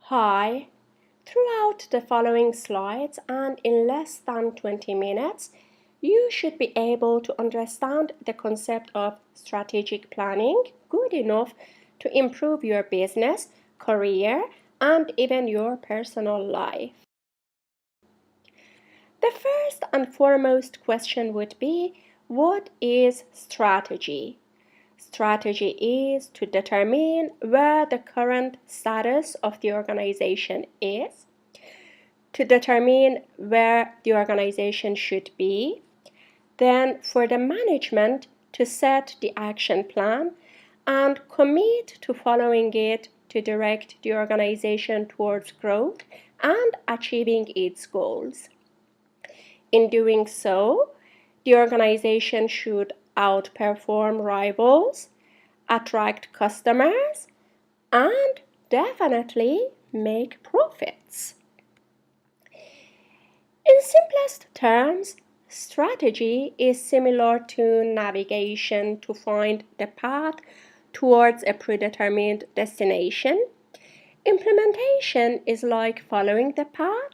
Hi. Throughout the following slides and in less than 20 minutes, you should be able to understand the concept of strategic planning good enough to improve your business, career, and even your personal life. The first and foremost question would be, what is strategy? Strategy is to determine where the current status of the organization is, to determine where the organization should be, then for the management to set the action plan and commit to following it to direct the organization towards growth and achieving its goals. In doing so, the organization should outperform rivals, attract customers, and definitely make profits. In simplest terms, strategy is similar to navigation to find the path towards a predetermined destination. Implementation is like following the path,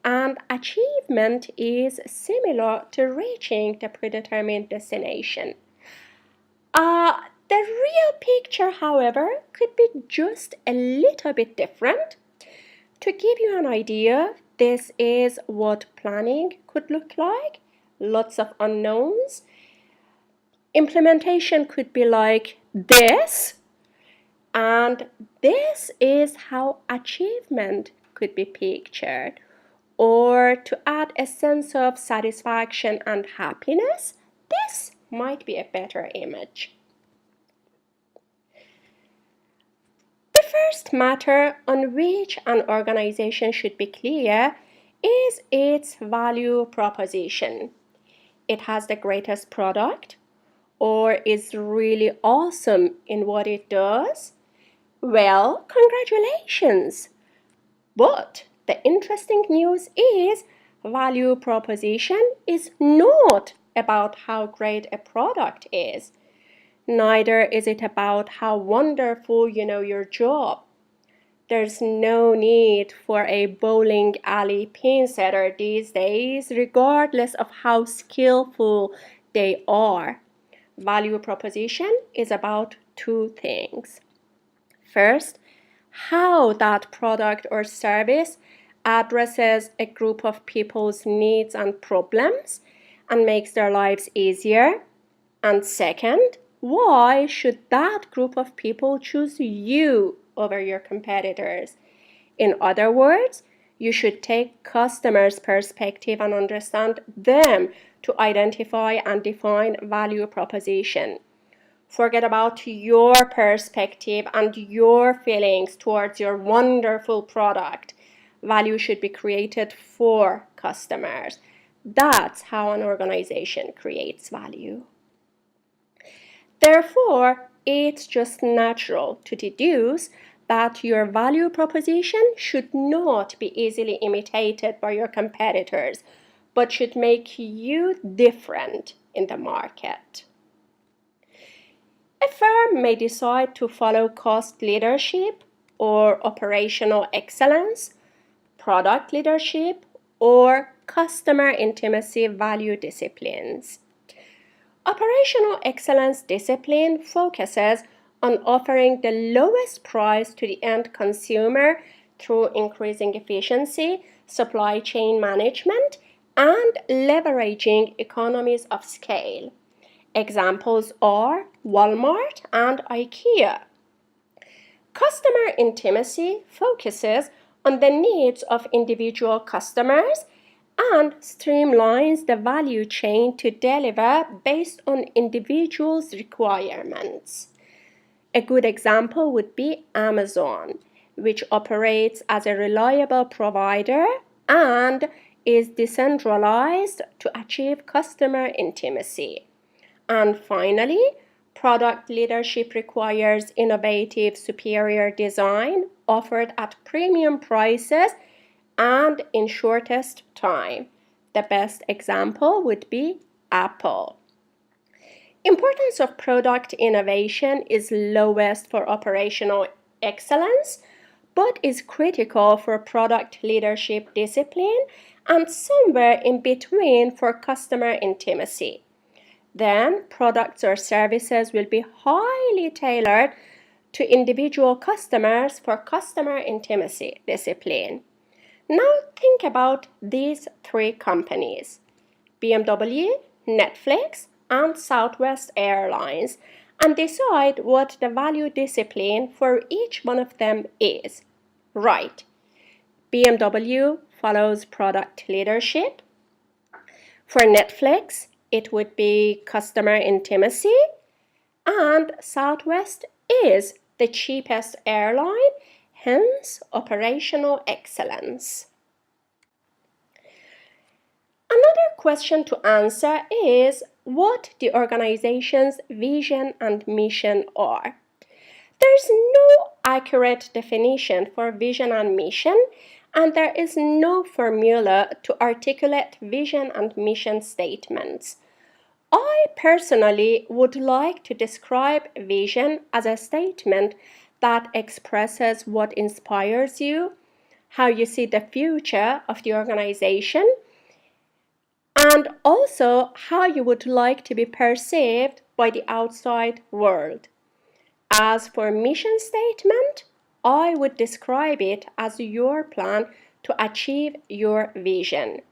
and achievement is similar to reaching the predetermined destination. The real picture, however, could be just a little bit different. To give you an idea, this is what planning could look like. Lots of unknowns. Implementation could be like this, and this is how achievement could be pictured. Or to add a sense of satisfaction and happiness, this might be a better image. The first matter on which an organization should be clear is its value proposition. It has the greatest product or is really awesome in what it does. Well, congratulations! But the interesting news is value proposition is not about how great a product is. Neither is it about how wonderful you know your job. There's no need for a bowling alley pin setter these days, regardless of how skillful they are. Value proposition is about two things. First, how that product or service addresses a group of people's needs and problems and makes their lives easier. And second, why should that group of people choose you over your competitors? In other words, you should take customers' perspective and understand them to identify and define value proposition. Forget about your perspective and your feelings towards your wonderful product. Value should be created for customers. That's how an organization creates value. Therefore, it's just natural to deduce that your value proposition should not be easily imitated by your competitors, but should make you different in the market. A firm may decide to follow cost leadership or operational excellence, product leadership, or customer intimacy value disciplines. Operational excellence discipline focuses on offering the lowest price to the end consumer through increasing efficiency, supply chain management, and leveraging economies of scale. Examples are Walmart and IKEA. Customer intimacy focuses on the needs of individual customers and streamlines the value chain to deliver based on individuals' requirements. A good example would be Amazon, which operates as a reliable provider and is decentralized to achieve customer intimacy. And finally, product leadership requires innovative, superior design offered at premium prices and in shortest time. The best example would be Apple. Importance of product innovation is lowest for operational excellence, but is critical for product leadership discipline and somewhere in between for customer intimacy. Then products or services will be highly tailored to individual customers for customer intimacy discipline. Now think about these three companies: BMW, Netflix, and Southwest Airlines, and decide what the value discipline for each one of them is. Right. BMW follows product leadership. For Netflix, it would be customer intimacy, and Southwest is the cheapest airline, hence operational excellence. Another question to answer is what the organization's vision and mission are. There's no accurate definition for vision and mission, and there is no formula to articulate vision and mission statements. I personally would like to describe vision as a statement that expresses what inspires you, how you see the future of the organization, and also how you would like to be perceived by the outside world. As for mission statement, I would describe it as your plan to achieve your vision.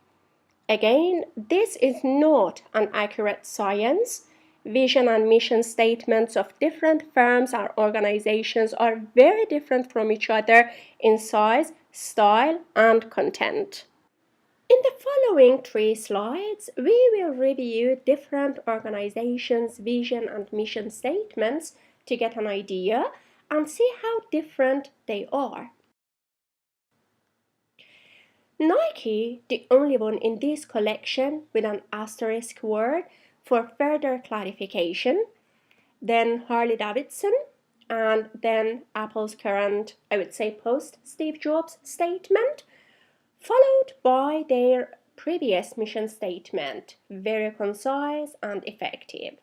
Again, this is not an accurate science. Vision and mission statements of different firms or organizations are very different from each other in size, style, and content. In the following 3 slides, we will review different organizations' vision and mission statements to get an idea and see how different they are. Nike, the only one in this collection with an asterisk word for further clarification, then Harley-Davidson, and then Apple's current, I would say post-Steve Jobs statement, followed by their previous mission statement, very concise and effective.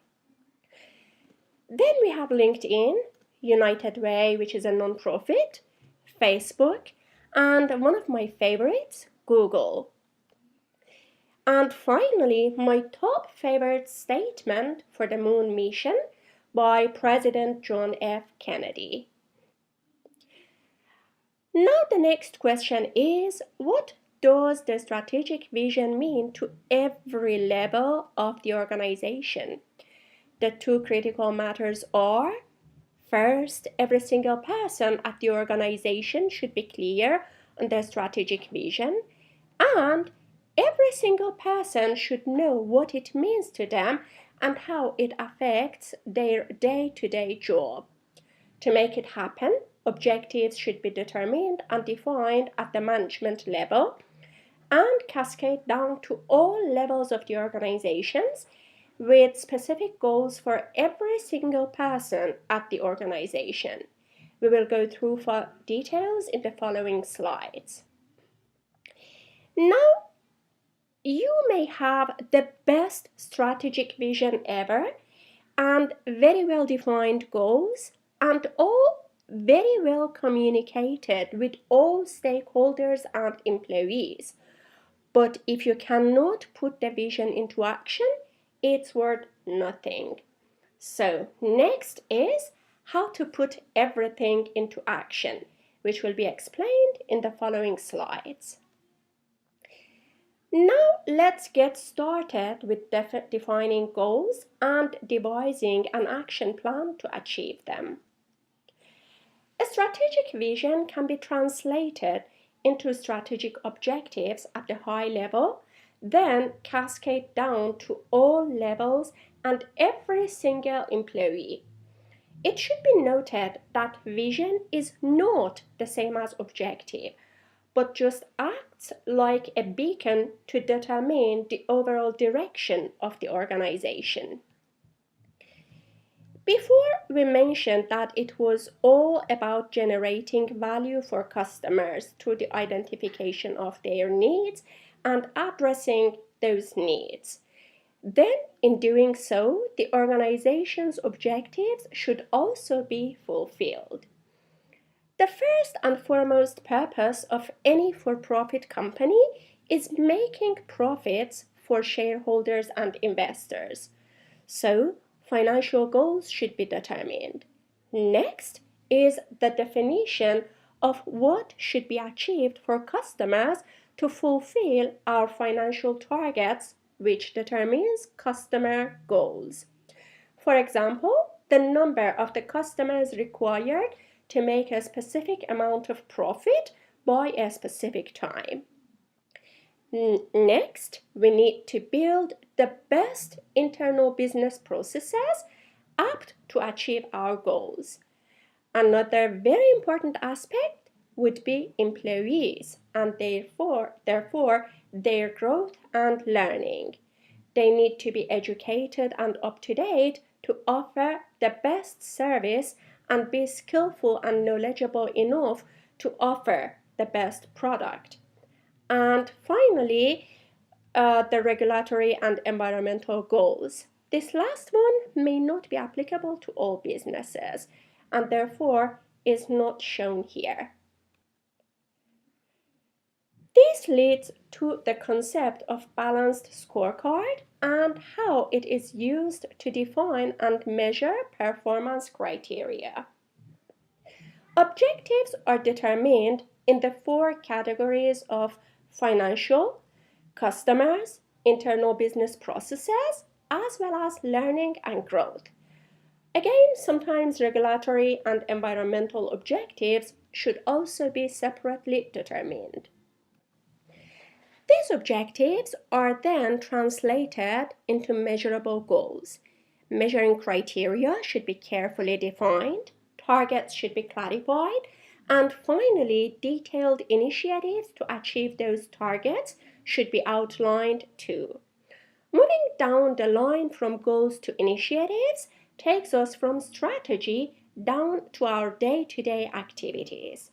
Then we have LinkedIn, United Way, which is a non-profit, Facebook, and one of my favorites, Google. And finally, my top favorite statement for the moon mission by President John F. Kennedy. Now the next question is, what does the strategic vision mean to every level of the organization? The 2 critical matters are: first, every single person at the organization should be clear on their strategic vision, and every single person should know what it means to them and how it affects their day-to-day job. To make it happen, objectives should be determined and defined at the management level and cascade down to all levels of the organizations, with specific goals for every single person at the organization. We will go through for details in the following slides. Now, you may have the best strategic vision ever and very well defined goals and all very well communicated with all stakeholders and employees. But if you cannot put the vision into action, it's worth nothing. So next is how to put everything into action, which will be explained in the following slides. Now let's get started with defining goals and devising an action plan to achieve them. A strategic vision can be translated into strategic objectives at the high level, then cascade down to all levels and every single employee. It should be noted that vision is not the same as objective, but just acts like a beacon to determine the overall direction of the organization. Before, we mentioned that it was all about generating value for customers through the identification of their needs and addressing those needs. Then, in doing so, the organization's objectives should also be fulfilled. The first and foremost purpose of any for-profit company is making profits for shareholders and investors. So, financial goals should be determined. Next is the definition of what should be achieved for customers to fulfill our financial targets, which determines customer goals. For example, the number of the customers required to make a specific amount of profit by a specific time. Next, we need to build the best internal business processes apt to achieve our goals. Another very important aspect would be employees and therefore their growth and learning. They need to be educated and up to date to offer the best service and be skillful and knowledgeable enough to offer the best product. And finally, the regulatory and environmental goals. This last one may not be applicable to all businesses and therefore is not shown here. This leads to the concept of balanced scorecard and how it is used to define and measure performance criteria. Objectives are determined in the four categories of financial, customers, internal business processes, as well as learning and growth. Again, sometimes regulatory and environmental objectives should also be separately determined. These objectives are then translated into measurable goals. Measuring criteria should be carefully defined, targets should be clarified, and finally, detailed initiatives to achieve those targets should be outlined too. Moving down the line from goals to initiatives takes us from strategy down to our day-to-day activities.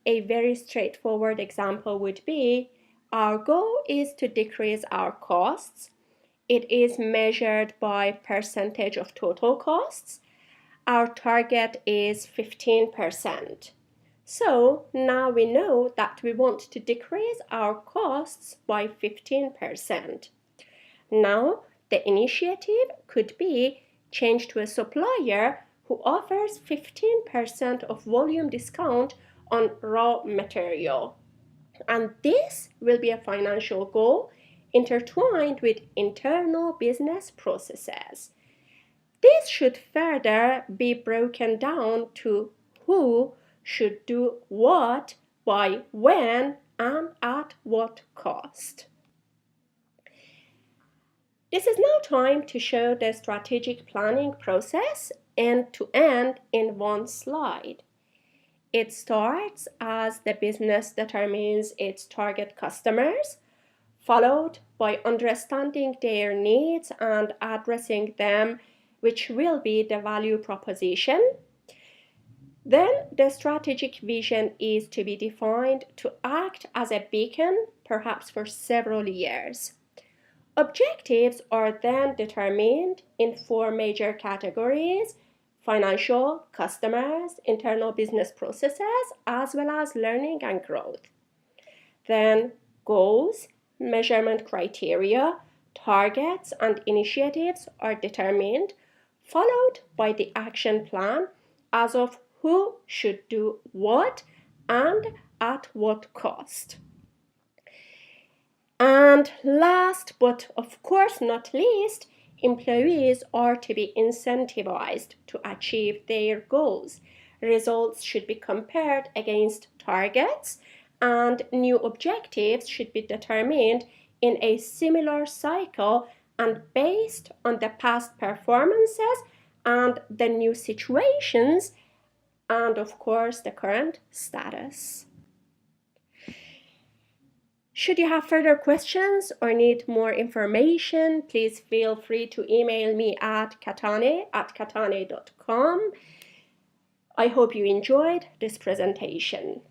A very straightforward example would be, our goal is to decrease our costs. It is measured by percentage of total costs. Our target is 15%. So now we know that we want to decrease our costs by 15%. Now the initiative could be change to a supplier who offers 15% of volume discount on raw material. And this will be a financial goal intertwined with internal business processes. This should further be broken down to who should do what, by when, and at what cost. This is now time to show the strategic planning process end to end in one slide. It starts as the business determines its target customers, followed by understanding their needs and addressing them, which will be the value proposition. Then the strategic vision is to be defined to act as a beacon, perhaps for several years. Objectives are then determined in four major categories: financial, customers, internal business processes, as well as learning and growth. Then goals, measurement criteria, targets, and initiatives are determined, followed by the action plan as of who should do what and at what cost. And last but of course not least, employees are to be incentivized to achieve their goals. Results should be compared against targets, and new objectives should be determined in a similar cycle and based on the past performances and the new situations and of course the current status. Should you have further questions or need more information, please feel free to email me at kataneh@kataneh.com. I hope you enjoyed this presentation.